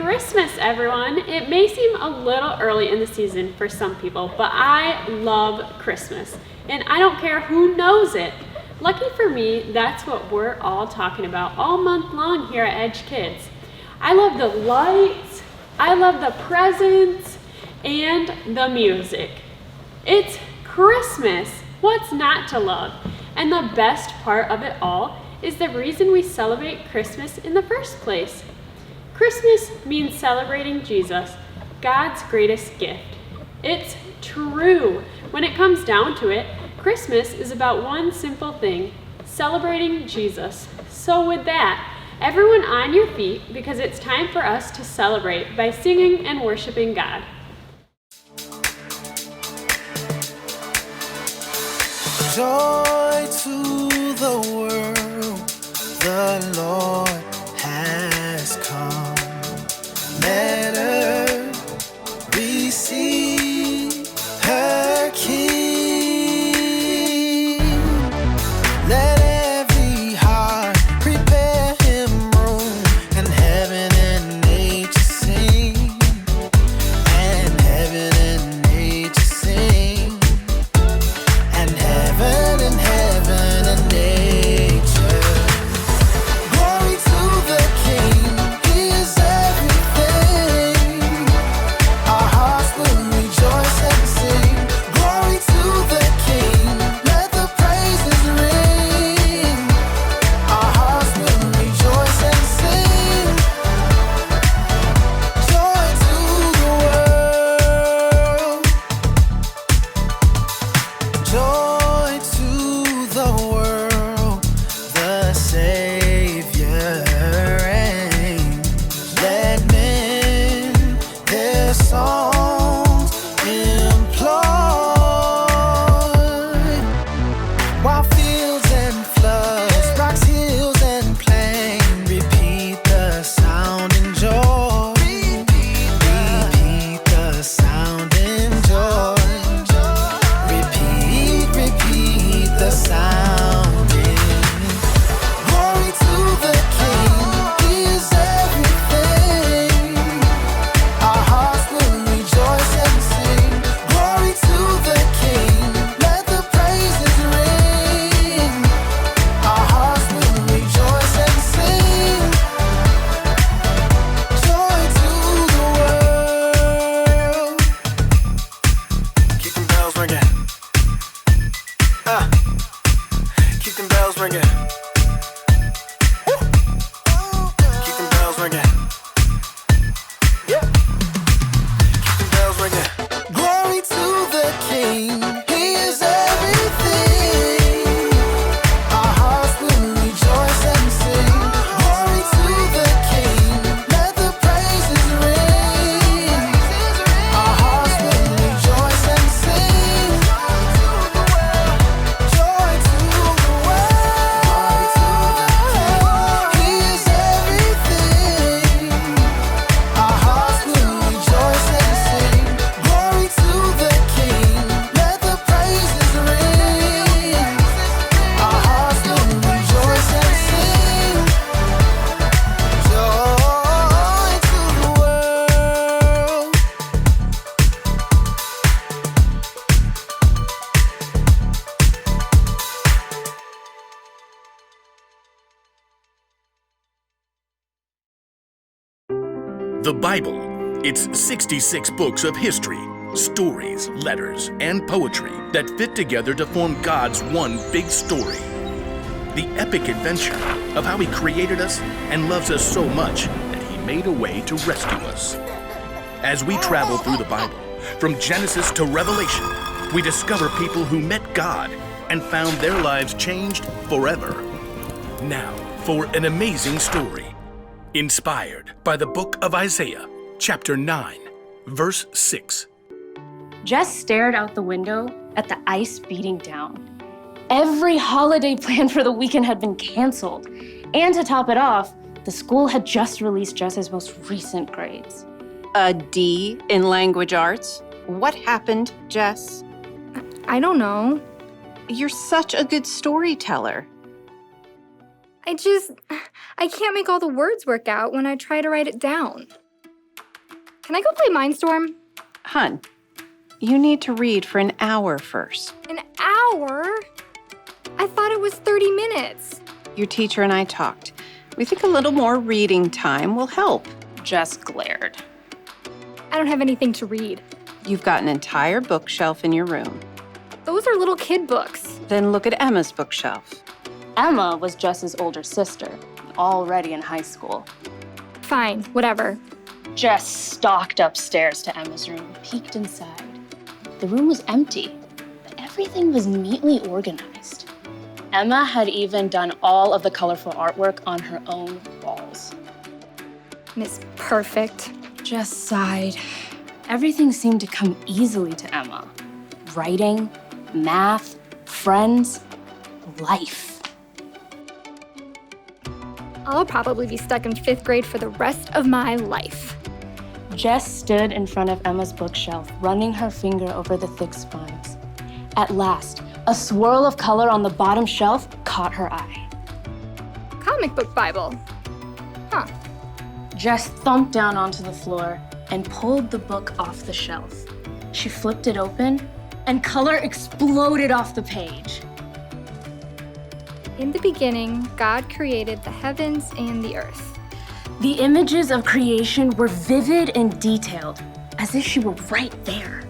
Christmas, everyone! It may seem a little early in the season for some people, but I love Christmas, and I don't care who knows it. Lucky for me, that's what we're all talking about all month long here at Edge Kids. I love the lights, I love the presents, and the music. It's Christmas! What's not to love? And the best part of it all is the reason we celebrate Christmas in the first place. Christmas means celebrating Jesus, God's greatest gift. It's true. When it comes down to it, Christmas is about one simple thing, celebrating Jesus. So with that, everyone on your feet, because it's time for us to celebrate by singing and worshiping God. Joy to the world, the Lord has come. Let earth receive her King. Let every heart prepare him room, and heaven and nature sing, and heaven and nature sing, and heaven and nature. Glory to the King, he is everything. Our hearts will rejoice and sing. Glory to the King, let the praises ring. Our hearts will rejoice and sing. Joy to the world. Joy to the world, the Savior reigns. Let men their songs employ, while fields and floods, rocks, hills and plain repeat the sound and joy. Repeat the sound and joy. Repeat the sounding. Glory to the King, he is everything. Our hearts will rejoice and sing. Glory to the King, let the praises ring. Our hearts will rejoice and sing. Joy to the world. Keep them bells ringing. Keep them bells ringing. Keep them bells ringing. Yeah. Keep them bells ringing. Glory to the King, he is everything. Our hearts will rejoice and sing. Glory to the King, let the praises ring. Our hearts will rejoice and sing. Joy to the world. He is everything. Our hearts will rejoice and sing. Glory to the King, let the praises ring. Our hearts will rejoice and sing. Joy to the world. The Bible. It's 66 books of history, stories, letters, and poetry that fit together to form God's one big story. The epic adventure of how he created us and loves us so much that he made a way to rescue us. As we travel through the Bible, from Genesis to Revelation, we discover people who met God and found their lives changed forever. Now, for an amazing story. Inspired by the book of Isaiah, chapter 9, verse 6. Jess stared out the window at the ice beating down. Every holiday plan for the weekend had been canceled. And to top it off, the school had just released Jess's most recent grades. A D in language arts? What happened, Jess? I don't know. You're such a good storyteller. I can't make all the words work out when I try to write it down. Can I go play Mindstorm? Hun, you need to read for an hour first. An hour? I thought it was 30 minutes. Your teacher and I talked. We think a little more reading time will help. Jess glared. I don't have anything to read. You've got an entire bookshelf in your room. Those are little kid books. Then look at Emma's bookshelf. Emma was Jess's older sister, already in high school. Fine, whatever. Jess stalked upstairs to Emma's room, peeked inside. The room was empty, but everything was neatly organized. Emma had even done all of the colorful artwork on her own walls. Miss Perfect. Jess sighed. Everything seemed to come easily to Emma. Writing, math, friends, life. I'll probably be stuck in 5th grade for the rest of my life. Jess stood in front of Emma's bookshelf, running her finger over the thick spines. At last, a swirl of color on the bottom shelf caught her eye. Comic book Bible. Huh. Jess thumped down onto the floor and pulled the book off the shelf. She flipped it open, and color exploded off the page. In the beginning, God created the heavens and the earth. The images of creation were vivid and detailed, as if she were right there.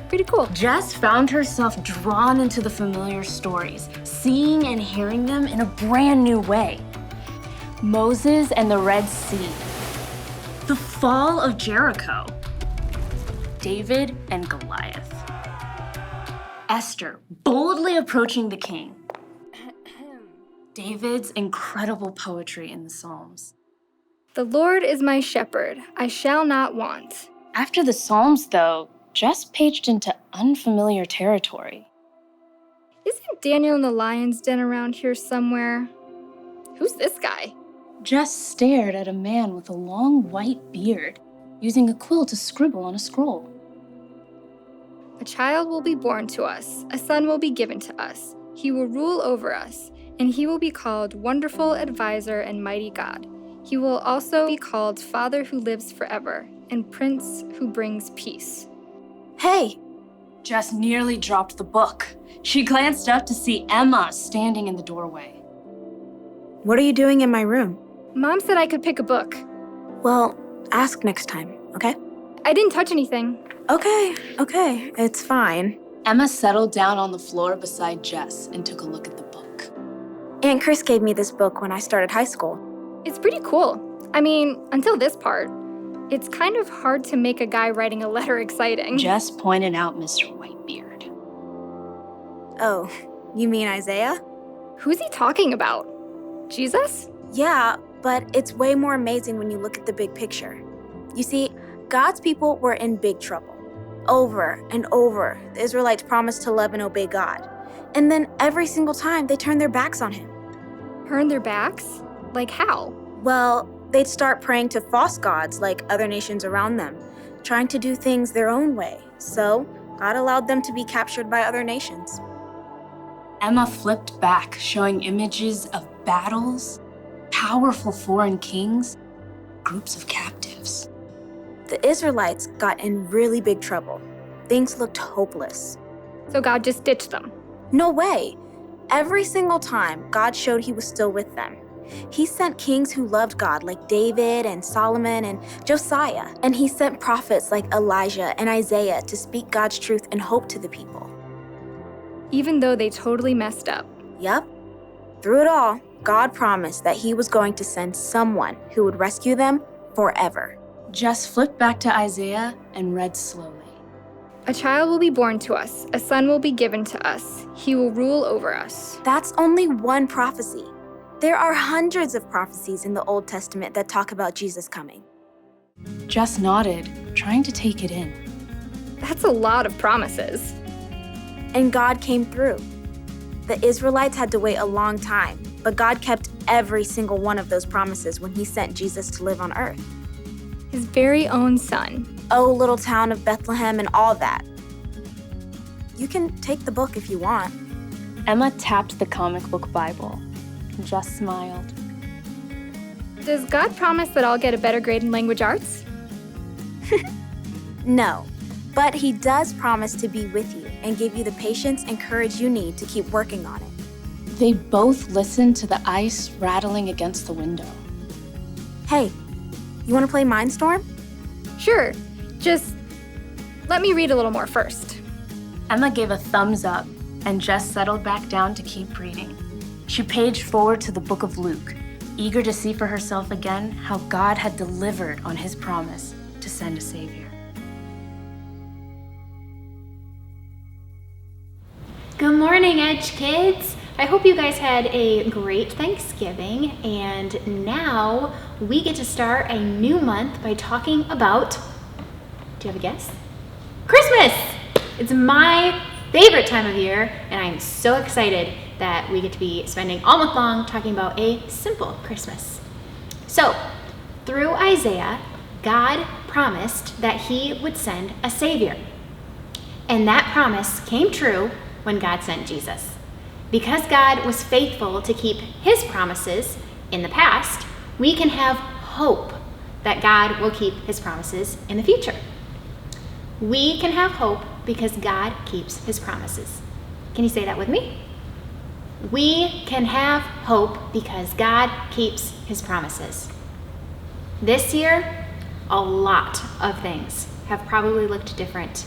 Pretty cool. Jess found herself drawn into the familiar stories, seeing and hearing them in a brand new way. Moses and the Red Sea, the fall of Jericho, David and Goliath, Esther boldly approaching the king, David's incredible poetry in the Psalms. The Lord is my shepherd, I shall not want. After the Psalms, though, Jess paged into unfamiliar territory. Isn't Daniel in the lion's den around here somewhere? Who's this guy? Jess stared at a man with a long white beard, using a quill to scribble on a scroll. A child will be born to us, a son will be given to us. He will rule over us, and he will be called Wonderful Advisor and Mighty God. He will also be called Father who lives forever, and Prince who brings peace. Hey! Jess nearly dropped the book. She glanced up to see Emma standing in the doorway. What are you doing in my room? Mom said I could pick a book. Well, ask next time, okay? I didn't touch anything. Okay, it's fine. Emma settled down on the floor beside Jess and took a look at the book. Aunt Chris gave me this book when I started high school. It's pretty cool. I mean, until this part. It's kind of hard to make a guy writing a letter exciting. Jess pointed out Mr. Whitebeard. Oh, you mean Isaiah? Who's he talking about? Jesus? Yeah, but it's way more amazing when you look at the big picture. You see, God's people were in big trouble. Over and over, the Israelites promised to love and obey God. And then every single time, they turned their backs on him. Turn their backs? Like how? Well, they'd start praying to false gods like other nations around them, trying to do things their own way. So, God allowed them to be captured by other nations. Emma flipped back, showing images of battles, powerful foreign kings, groups of captives. The Israelites got in really big trouble. Things looked hopeless. So God just ditched them. No way! Every single time, God showed he was still with them. He sent kings who loved God like David and Solomon and Josiah, and he sent prophets like Elijah and Isaiah to speak God's truth and hope to the people. Even though they totally messed up. Yep. Through it all, God promised that he was going to send someone who would rescue them forever. Jess flipped back to Isaiah and read slowly. A child will be born to us, a son will be given to us. He will rule over us. That's only one prophecy. There are hundreds of prophecies in the Old Testament that talk about Jesus coming. Jess nodded, trying to take it in. That's a lot of promises. And God came through. The Israelites had to wait a long time, but God kept every single one of those promises when he sent Jesus to live on earth. His very own son. Oh, little town of Bethlehem and all that. You can take the book if you want. Emma tapped the comic book Bible. Jess smiled. Does God promise that I'll get a better grade in language arts? No, but He does promise to be with you and give you the patience and courage you need to keep working on it. They both listened to the ice rattling against the window. Hey, you want to play Mindstorm? Sure, just let me read a little more first. Emma gave a thumbs up and Jess settled back down to keep reading. She paged forward to the book of Luke, eager to see for herself again how God had delivered on His promise to send a Savior. Good morning, Edge Kids. I hope you guys had a great Thanksgiving, and now we get to start a new month by talking about, do you have a guess? Christmas! It's my favorite time of year, and I'm so excited that we get to be spending all month long talking about a simple Christmas. So, through Isaiah, God promised that He would send a Savior. And that promise came true when God sent Jesus. Because God was faithful to keep His promises in the past, we can have hope that God will keep His promises in the future. We can have hope because God keeps His promises. Can you say that with me? We can have hope because God keeps His promises. This year, a lot of things have probably looked different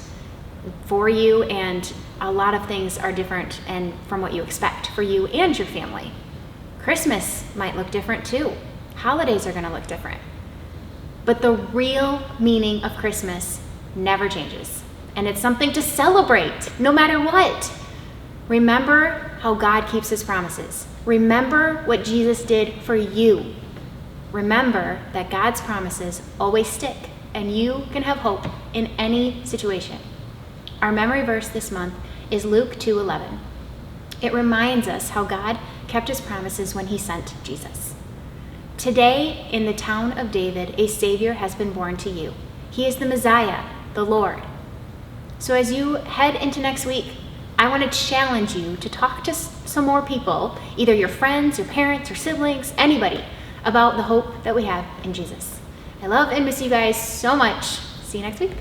for you, and a lot of things are different and from what you expect for you and your family. Christmas might look different too. Holidays are going to look different. But the real meaning of Christmas never changes, and it's something to celebrate no matter what. Remember how God keeps His promises. Remember what Jesus did for you. Remember that God's promises always stick, and you can have hope in any situation. Our memory verse this month is Luke 2:11. It reminds us how God kept His promises when He sent Jesus. Today, in the town of David, a Savior has been born to you. He is the Messiah, the Lord. So as you head into next week, I want to challenge you to talk to some more people, either your friends, your parents, your siblings, anybody, about the hope that we have in Jesus. I love and miss you guys so much. See you next week.